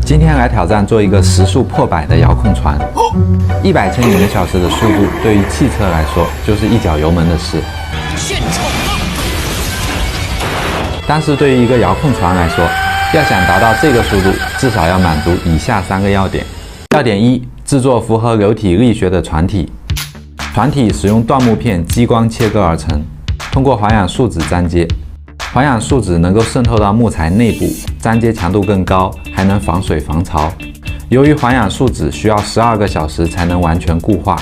今天來挑戰做一個時速破百的遙控船，100千米每小時的速度，對於汽車來說就是一腳油門的事。但是對於一個遙控船來說，要想達到這個速度，至少要滿足以下3個要點。要點1：製作符合流體力學的船體。船體使用椴木片激光切割而成，通過環氧樹脂粘接。環氧樹脂能夠滲透到木材內部，粘接強度更高，還能防水防潮。由於環氧树脂需要12個小時才能完全固化，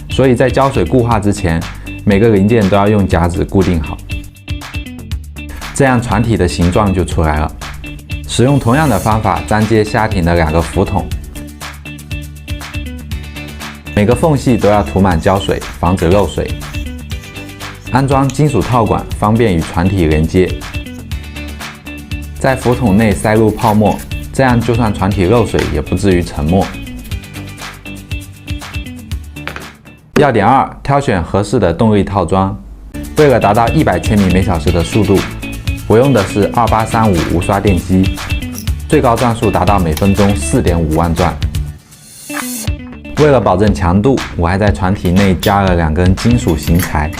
所以在膠水固化之前，每個零件都要用夾子固定好，這樣船體的形狀就出來了。使用同樣的方法粘接蝦艇的2個浮筒，每個縫隙都要塗滿膠水，防止漏水。安裝金屬套管，方便與船體連接。在浮筒內塞入泡沫，這樣就算船體漏水也不至於沉沒。要點2：挑選合適的動力套裝。為了達到100千米每小時的速度，我用的是2835無刷電機，最高轉速達到每分鐘4.5萬轉。為了保證強度，我還在船體內加了2根金屬型材。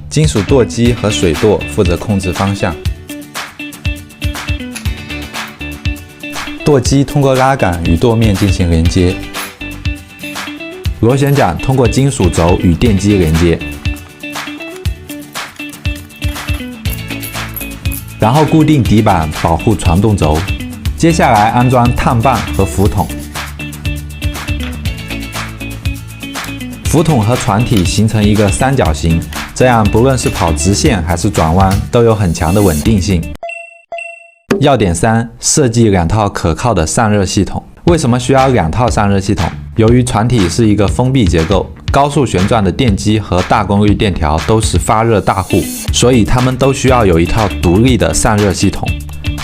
金屬舵機和水舵負責控制方向。舵機通過拉桿與舵面進行連接，螺旋桨通過金屬軸與電機連接，然後固定底板保護傳動軸。接下來安裝碳棒和浮筒。浮筒和船體形成一個三角形，這樣不論是跑直線還是轉彎，都有很強的穩定性。要點3：設計2套可靠的散熱系統。為什麼需要2套散熱系統？由於船體是一個封閉結構，高速旋轉的電機和大功率電條都是發熱大戶，所以它們都需要有一套獨立的散熱系統。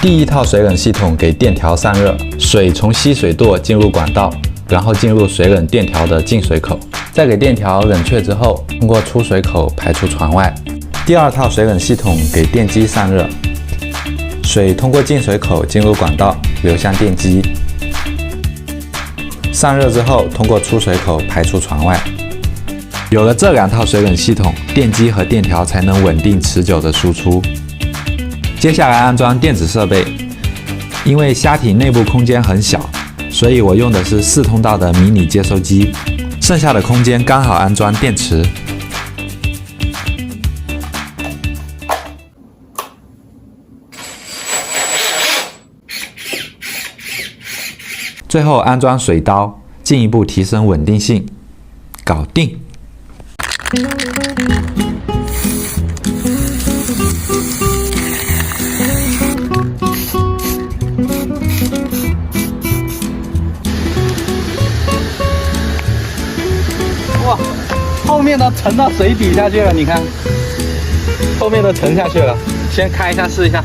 第一套水冷系統給電條散熱，水從吸水舵進入管道，然後進入水冷電條的進水口，再給電條冷卻之後，通過出水口排出船外。第二套水冷系統給電機散熱，水通過進水口進入管道，流向電機，散熱之後通過出水口排出船外。有了這2套水冷系統，電機和電條才能穩定持久的輸出。接下來安裝電子設備，因為蝦艇內部空間很小，所以我用的是4通道的迷你接收機，剩下的空間剛好安裝電池。最後安裝水刀，進一步提升穩定性，搞定。哇，後面都沉到水底下去了，你看，後面都沉下去了。先開一下試一下。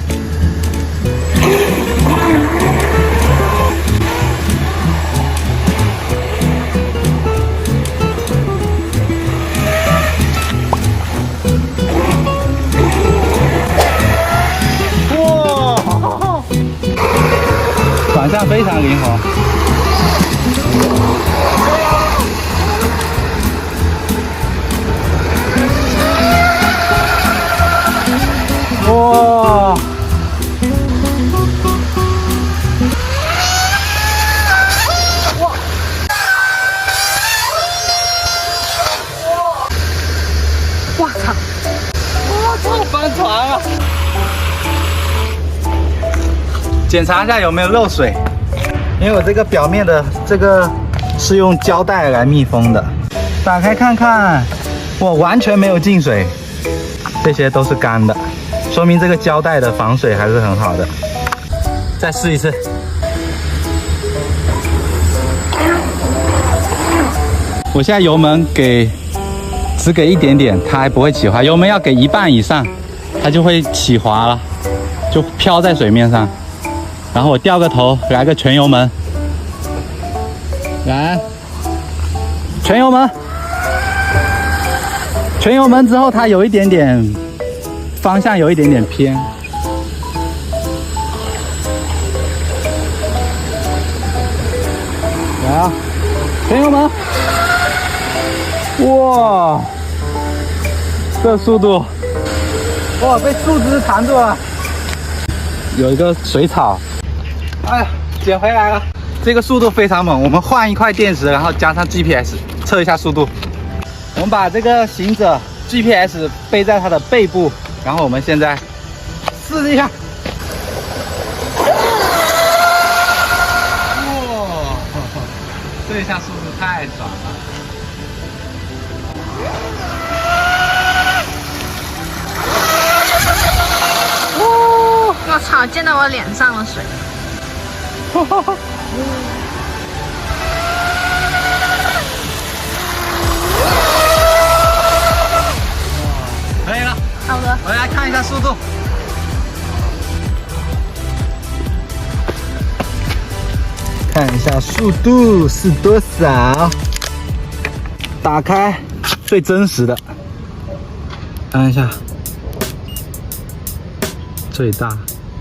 哇，转向非常靈活。哇！哇操！哇操！翻船了！檢查一下有沒有漏水，因為我這個表面的這個是用膠帶來密封的。打開看看，哇，完全沒有進水，這些都是乾的。說明這個膠帶的防水還是很好的。再試一次。我現在油門只給一點點，它還不會起滑。油門要給1半以上，它就會起滑了，就飄在水面上。然後我掉個頭，來個全油門，來，全油門。全油門之後，它有一點點。方向有一點点偏，啊，朋友們，哇，這速度，哇，被樹枝纏住了。有一個水草，哎呀，撿回來了。這個速度非常猛，我們換一塊電池，然後加上 GPS 測一下速度。我們把這個行者 GPS 背在它的背部，然後我們現在試一下。哇，这一下速度太爽了！我操！濺到我臉上了水。可以了。好的。我来看一下速度。看一下速度是多少？打開最真實的，按一下。最大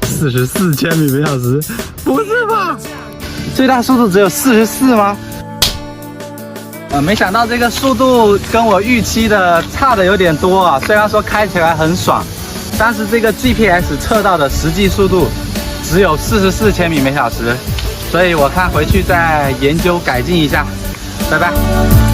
44千米每小時，不是吧？最大速度只有44吗？没想到这个速度跟我預期的差的有點多啊。雖然說開起來很爽，但是這個 GPS 測到的實際速度只有44千米每小時，所以我看回去再研究改進一下。拜拜。